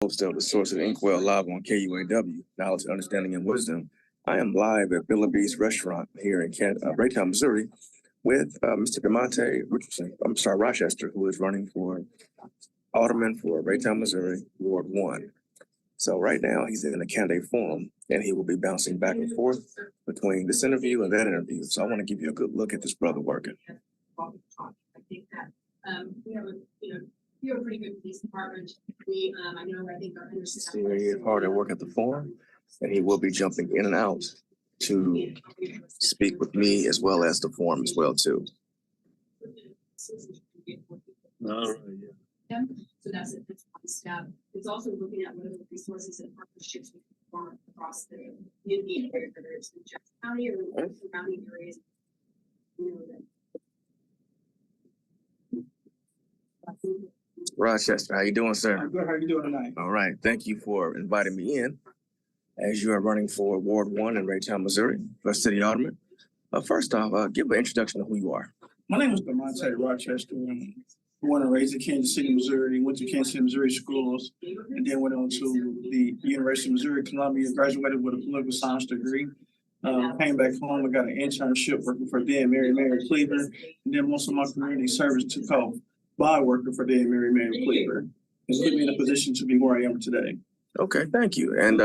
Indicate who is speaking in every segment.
Speaker 1: host of the Source of Inkwell live on KUAW, Knowledge, Understanding, and Wisdom. I am live at Billybee's Restaurant here in Raytown, Missouri, with Mr. Demonte Rochester, who is running for Alderman for Raytown, Missouri, Ward 1. So right now he's in a candidate forum, and he will be bouncing back and forth between this interview and that interview. So I want to give you a good look at this brother working.
Speaker 2: I think that we have a pretty good police department. I think our
Speaker 1: he is hard at work at the forum, and he will be jumping in and out to speak with me as well as the forum as well too.
Speaker 2: All right, yeah. So that's one step. It's also looking at what are the resources and partnerships we can form across the community, whether it's in Jackson County or surrounding areas.
Speaker 1: Rochester, how you doing, sir?
Speaker 3: I'm good. How you doing tonight?
Speaker 1: All right. Thank you for inviting me in as you are running for Ward 1 in Raytown, Missouri for City Alderman. First off, give an introduction of who you are.
Speaker 3: My name is Demonte Rochester. I'm born and raised in Kansas City, Missouri. Went to Kansas City, Missouri schools, and then went on to the University of Missouri, Columbia. Graduated with a political science degree. Came back home and got an internship working for then Mary Cleaver. And then most of my community service took off by working for then Mary Cleaver. And put me in a position to be where I am today.
Speaker 1: Okay, thank you. And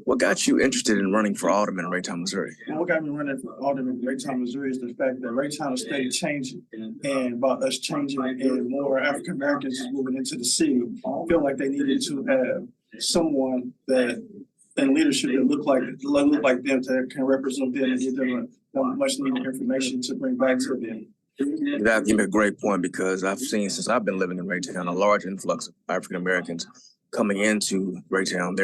Speaker 1: what got you interested in running for Alderman in Raytown, Missouri?
Speaker 3: What got me running for Alderman in Raytown, Missouri is the fact that Raytown is steady changing, and about us changing and more African Americans is moving into the city. I feel like they needed to have someone that in leadership that look like them, that can represent them and give them much needed information to bring back to them.
Speaker 1: That gave me a great point, because I've seen, since I've been living in Raytown, a large influx of African Americans coming into Raytown.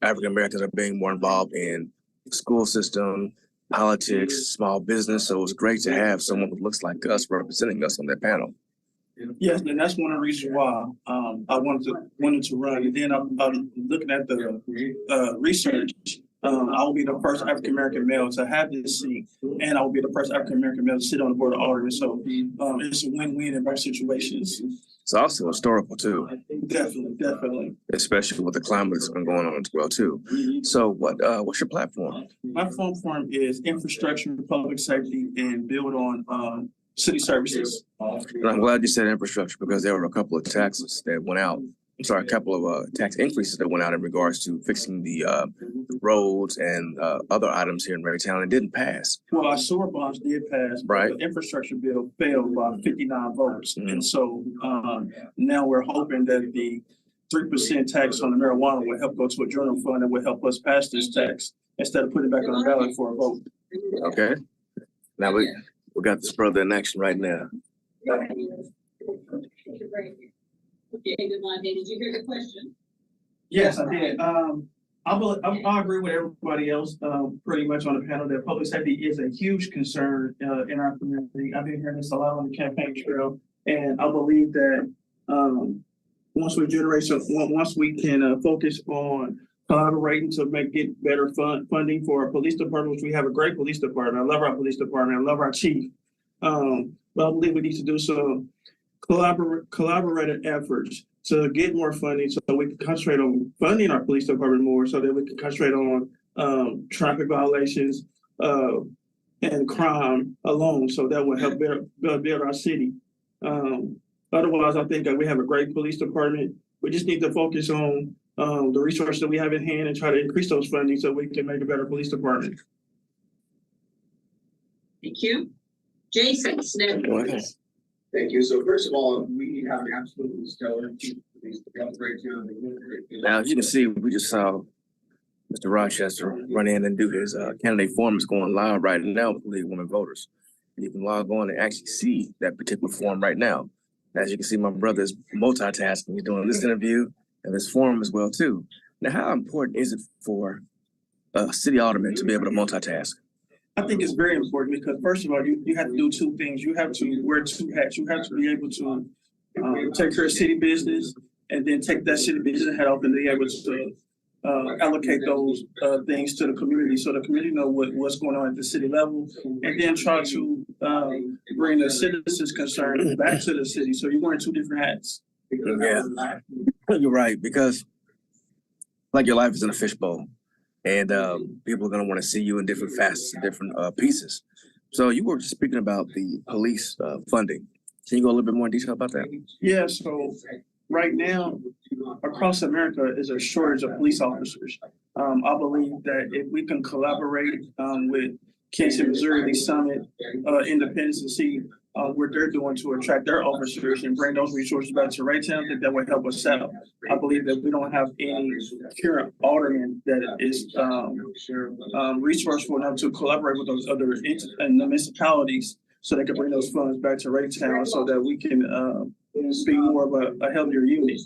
Speaker 1: African Americans are being more involved in the school system, politics, small business. So it's great to have someone who looks like us representing us on that panel.
Speaker 3: Yes, and that's one of the reasons why I wanted to run. And then I'm looking at the research. I will be the first African American male to have this seat, and I will be the first African American male to sit on the board of Alderman. So it's a win-win in both situations.
Speaker 1: It's also historical too.
Speaker 3: Definitely.
Speaker 1: Especially with the climate that's been going on as well too. So what's your platform?
Speaker 3: My platform is infrastructure, public safety, and build on city services.
Speaker 1: And I'm glad you said infrastructure, because there were a couple of taxes that went out. A couple of tax increases that went out in regards to fixing the roads and other items here in Raytown. It didn't pass.
Speaker 3: Well, our sewer bonds did pass, but
Speaker 1: right.
Speaker 3: The infrastructure bill failed by 59 votes. Mm-hmm. And so now we're hoping that the 3% tax on the marijuana will help go to a general fund and will help us pass this tax instead of putting it back on the ballot for a vote.
Speaker 1: Okay. Now we got this brother in action right now.
Speaker 2: Okay, Demonte, did you hear the question?
Speaker 3: Yes, I did. I agree with everybody else pretty much on the panel that public safety is a huge concern in our community. I've been hearing this a lot on the campaign trail, and I believe that once we can focus on collaborating to get better funding for our police department, which we have a great police department. I love our police department. I love our chief. But I believe we need to do some collaborative efforts to get more funding so we can concentrate on funding our police department more, so that we can concentrate on traffic violations and crime alone. So that will help build our city. Otherwise, I think that we have a great police department. We just need to focus on the resources that we have in hand and try to increase those funding so we can make a better police department.
Speaker 2: Thank you. Jason Smith.
Speaker 4: Thank you. So first of all, we have absolutely stellar police.
Speaker 1: Now, as you can see, we just saw Mr. Rochester run in and do his candidate forum. Is going live right now with League of Women Voters. And you can log on and actually see that particular forum right now. As you can see, my brother is multitasking. He's doing this interview and this forum as well too. Now, how important is it for a city alderman to be able to multitask?
Speaker 3: I think it's very important because, first of all, you have to do two things. You have to wear two hats. You have to be able to take care of city business, and then take that city business hat off and be able to allocate those things to the community, so the community know what's going on at the city level, and then try to bring the citizens' concerns back to the city. So you're wearing two different hats.
Speaker 1: Yeah, you're right, because like your life is in a fishbowl, and people are going to want to see you in different facets and different pieces. So you were just speaking about the police funding. Can you go a little bit more in detail about that?
Speaker 3: Yeah, so right now, across America is a shortage of police officers. I believe that if we can collaborate with Kansas, Missouri, the Summit, Independence, and see what they're doing to attract their officers and bring those resources back to Raytown, I think that would help us out. I believe that we don't have any current alderman that is resourceful enough to collaborate with those other municipalities so they can bring those funds back to Raytown so that we can be more of a healthier unit.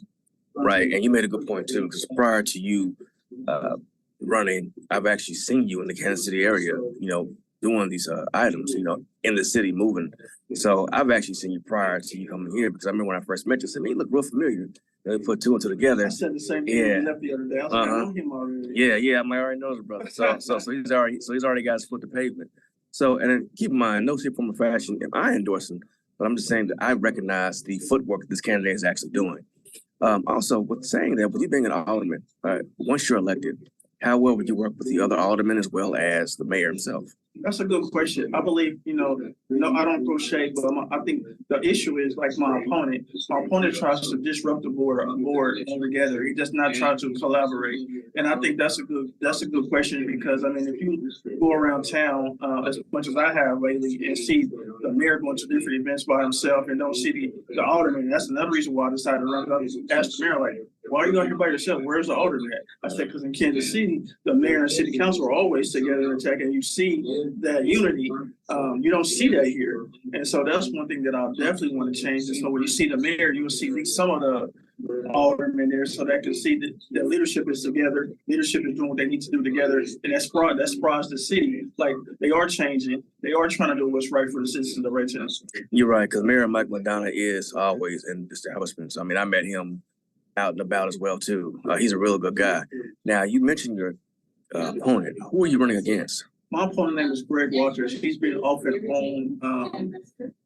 Speaker 1: Right, and you made a good point too, because prior to you running, I've actually seen you in the Kansas City area, doing these items, in the city moving. So I've actually seen you prior to you coming here, because I remember when I first met you, I said, man, you look real familiar. They put two and two together.
Speaker 3: I said the same thing when he left the other day. I was like, I know him already.
Speaker 1: Yeah, I already know the brother. So he's already got his foot to pavement. So, and then keep in mind, no shape, form, or fashion am I endorsing, but I'm just saying that I recognize the footwork that this candidate is actually doing. Also, with saying that, with you being an alderman, once you're elected, how well would you work with the other aldermen as well as the mayor himself?
Speaker 3: That's a good question. I believe, no, I don't throw shade, but I think the issue is like my opponent. My opponent tries to disrupt the board altogether. He does not try to collaborate. And I think that's a good question because, I mean, if you go around town as much as I have lately and see the mayor going to different events by himself and don't see the alderman, that's another reason why I decided to run. I asked the mayor, like, why are you out here by yourself? Where's the alderman at? I said, because in Kansas City, the mayor and city council are always together in attack, and you see that unity. You don't see that here. And so that's one thing that I definitely want to change. And so when you see the mayor, you will see at least some of the aldermen there so they can see that leadership is together. Leadership is doing what they need to do together. And that's surprised the city. Like they are changing. They are trying to do what's right for the citizens of Raytown.
Speaker 1: You're right, because Mayor Mike McDonough is always in establishments. I mean, I met him out and about as well too. He's a real good guy. Now, you mentioned your opponent. Who are you running against?
Speaker 3: My opponent's name is Greg Walters. He's been off and on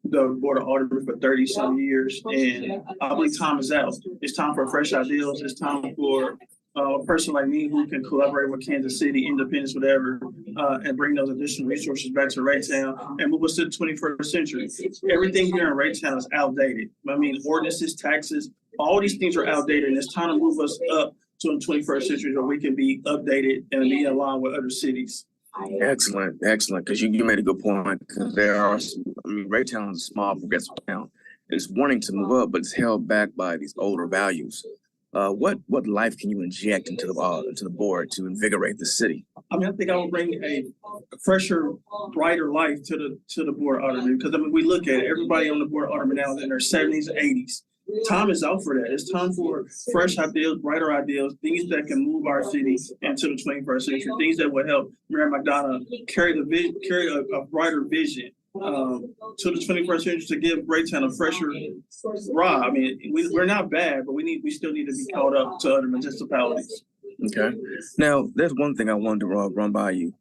Speaker 3: the Board of Alderman for 30-some years, and I believe time is out. It's time for fresh ideas. It's time for a person like me who can collaborate with Kansas City, Independence, whatever, and bring those additional resources back to Raytown and move us to the 21st century. Everything here in Raytown is outdated. I mean, ordinances, taxes, all these things are outdated, and it's time to move us up to the 21st century where we can be updated and be in line with other cities.
Speaker 1: Excellent. Because you made a good point. Because Raytown is a small progressive town. It's wanting to move up, but it's held back by these older values. What life can you inject into the board to invigorate the city?
Speaker 3: I mean, I think I would bring a fresher, brighter life to the board alderman, because I mean, we look at it, everybody on the board alderman now is in their 70s and 80s. Time is out for that. It's time for fresh ideas, brighter ideas, things that can move our city into the 21st century, things that would help Mayor McDonough carry a brighter vision to the 21st century to give Raytown a fresher ride. I mean, we're not bad, but we still need to be caught up to other municipalities.
Speaker 1: Okay. Now, there's one thing I wanted to run by you.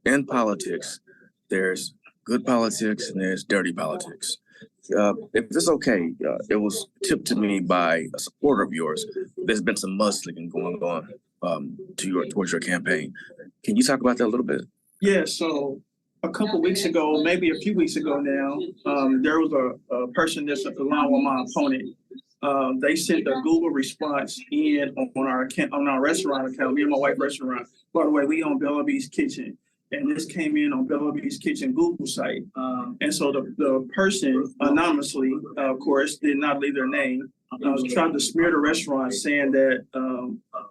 Speaker 1: In politics, there's good politics and there's dirty politics. If it's okay, it was tipped to me by a supporter of yours. There's been some mudslinging going on towards your campaign. Can you talk about that a little bit?
Speaker 3: Yeah, so a couple weeks ago, maybe a few weeks ago now, there was a person that's along with my opponent. They sent a Google response in on our restaurant account, me and my wife restaurant. By the way, we own Bella Bee's Kitchen. And this came in on Bella Bee's Kitchen Google site. And so the person anonymously, of course, did not leave their name. Was trying to smear the restaurant, saying that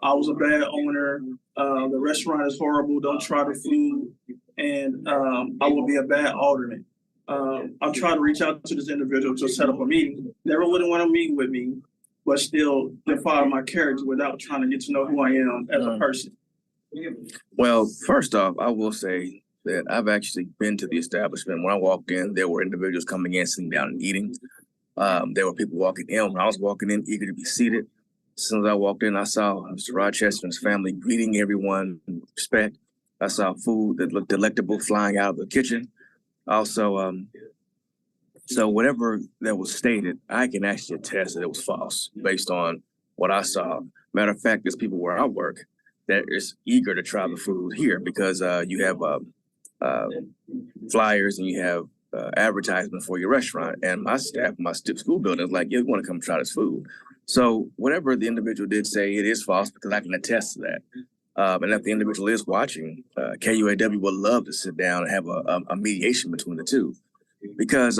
Speaker 3: I was a bad owner. The restaurant is horrible. Don't try the food. And I will be a bad alderman. I tried to reach out to this individual to set up a meeting. Never wouldn't want to meet with me, but still defile my character without trying to get to know who I am as a person.
Speaker 1: Well, first off, I will say that I've actually been to the establishment. When I walked in, there were individuals coming in, sitting down and eating. There were people walking in. When I was walking in, eager to be seated. As soon as I walked in, I saw Mr. Rochester and his family greeting everyone in respect. I saw food that looked delectable flying out of the kitchen. Also, so whatever that was stated, I can actually attest that it was false based on what I saw. Matter of fact, there's people where I work that is eager to try the food here because you have flyers and you have advertisement for your restaurant. And my staff, my school building is like, yeah, we want to come try this food. So whatever the individual did say, it is false because I can attest to that. And if the individual is watching, KUAW would love to sit down and have a mediation between the two. Because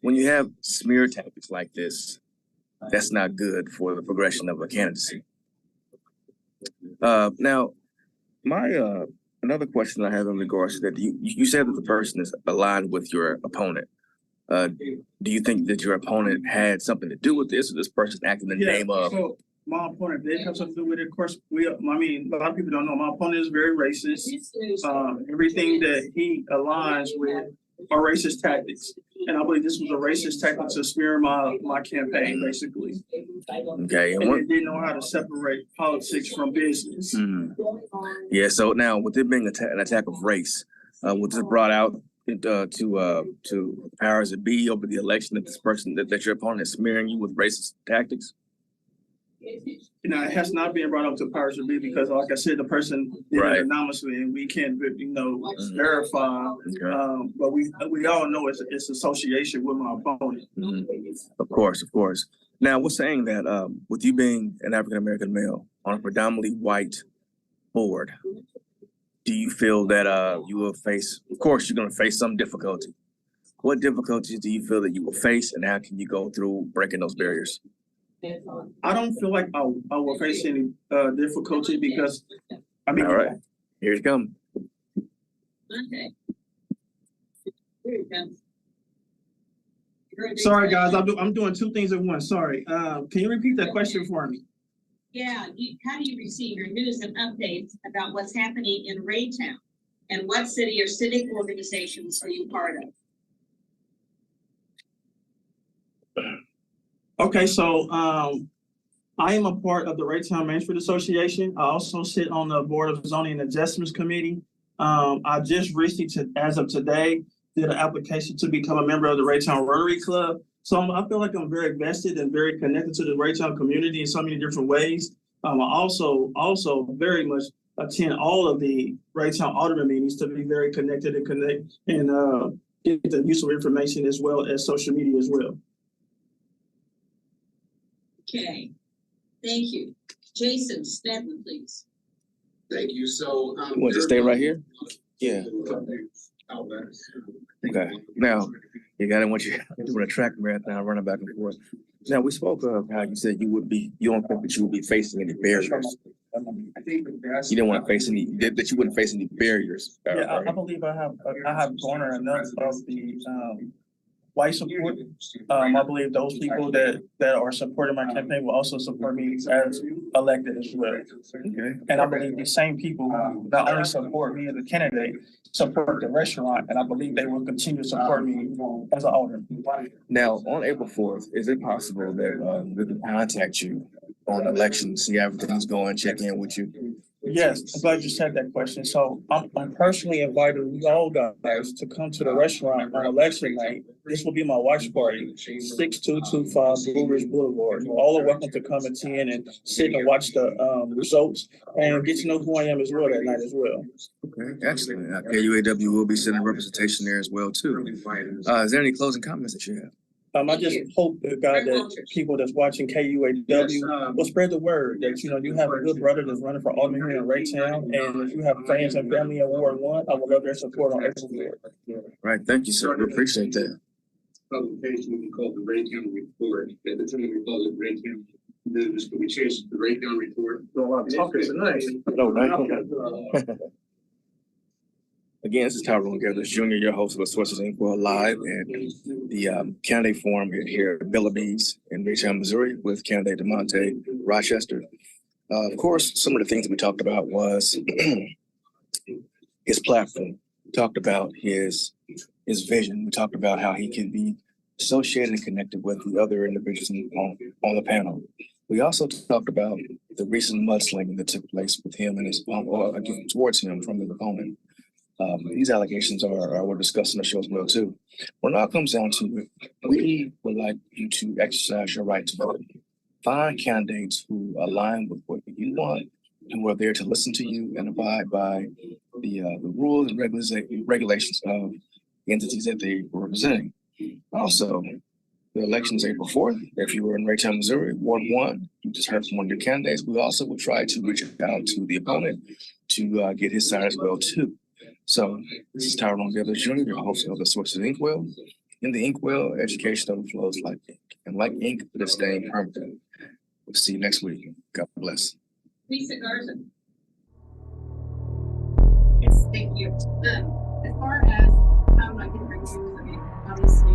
Speaker 1: when you have smear tactics like this, that's not good for the progression of a candidacy. Now, my another question I have in regards to that, you said that the person is aligned with your opponent. Do you think that your opponent had something to do with this, or this person acting in the name of?
Speaker 3: So my opponent did have something to do with it. Of course, a lot of people don't know my opponent is very racist. Everything that he aligns with are racist tactics. And I believe this was a racist tactic to smear my campaign, basically.
Speaker 1: Okay.
Speaker 3: And they didn't know how to separate politics from business.
Speaker 1: Yeah, so now with it being an attack of race, was this brought out to powers that be over the election that this person that your opponent is smearing you with racist tactics?
Speaker 3: Now, it has not been brought up to powers that be because, like I said, the person did it anonymously, and we can't, verify.
Speaker 1: Okay.
Speaker 3: But we all know it's association with my opponent.
Speaker 1: Of course. Now, we're saying that with you being an African American male on a predominantly white board, do you feel that you will face? Of course, you're going to face some difficulty. What difficulties do you feel that you will face, and how can you go through breaking those barriers?
Speaker 3: I don't feel like I will face any difficulty because
Speaker 1: all right, here it comes.
Speaker 2: Okay.
Speaker 3: Sorry, guys, I'm doing two things at once. Sorry. Can you repeat that question for me?
Speaker 2: Yeah, how do you receive your news and updates about what's happening in Raytown? And what city or civic organizations are you part of?
Speaker 3: Okay, so I am a part of the Raytown Main Street Association. I also sit on the Board of Zoning and Adjustments Committee. I just recently, as of today, did an application to become a member of the Raytown Rotary Club. So I feel like I'm very vested and very connected to the Raytown community in so many different ways. I also very much attend all of the Raytown Alderman meetings to be very connected and get the useful information as well as social media as well.
Speaker 2: Okay, thank you. Jason Stedman, please.
Speaker 4: Thank you. So.
Speaker 1: You want to stay right here? Yeah. Okay. Now, I didn't want you doing a track marathon, running back and forth. Now, we spoke of how you said you don't think that you would be facing any barriers. You didn't want to face that you wouldn't face any barriers.
Speaker 3: Yeah, I believe I have garnered enough of the white support. I believe those people that are supporting my campaign will also support me as elected as well.
Speaker 1: Okay.
Speaker 3: And I believe these same people who not only support me as a candidate, support the restaurant, and I believe they will continue to support me as an alderman.
Speaker 1: Now, on April 4th, is it possible that they can contact you on elections, see how everything's going, check in with you?
Speaker 3: Yes, I'm glad you said that question. So I'm personally inviting you all guys to come to the restaurant on election night. This will be my watch party, 6225 Blue Ridge Boulevard. You all are welcome to come attend and sit and watch the results and get to know who I am as well that night as well.
Speaker 1: Okay, excellent. KUAW will be sending representation there as well too. Is there any closing comments that you have?
Speaker 3: I just hope to God that people that's watching KUAW will spread the word that you have a good brother that's running for alderman here in Raytown, and if you have friends and family in Ward 1, I would love their support on April 4th.
Speaker 1: Right, thank you, sir. We appreciate that.
Speaker 4: Publication we call the Raytown Report. At the time we called it Raytown News, but we changed it to the Raytown Report.
Speaker 3: So I'm talking tonight.
Speaker 1: No, right. Again, this is Tyrone Gethers, Jr., your host of the Sources Inkwell Live, and the candidate forum here at Billaby's in Raytown, Missouri, with candidate Demonte Rochester. Of course, some of the things that we talked about was his platform. We talked about his vision. We talked about how he can be associated and connected with the other individuals on the panel. We also talked about the recent mudslinging that took place with him and his towards him from his opponent. These allegations were discussed in the show as well too. When it all comes down to it, we would like you to exercise your right to vote. Find candidates who align with what you want who are there to listen to you and abide by the rules and regulations of the entities that they were representing. Also, the elections April 4th. If you were in Raytown, Missouri, Ward 1, you just heard from one of your candidates. We also will try to reach out to the opponent to get his side as well, too. So this is Tyrone Gethers Jr., your host of the Sources Inkwell. In the Inkwell, education overflows like ink. And like ink, it is staying permanent. We'll see you next week. God bless.
Speaker 2: Lisa Garza. Yes, thank you. As far as how I can bring you, I mean, obviously,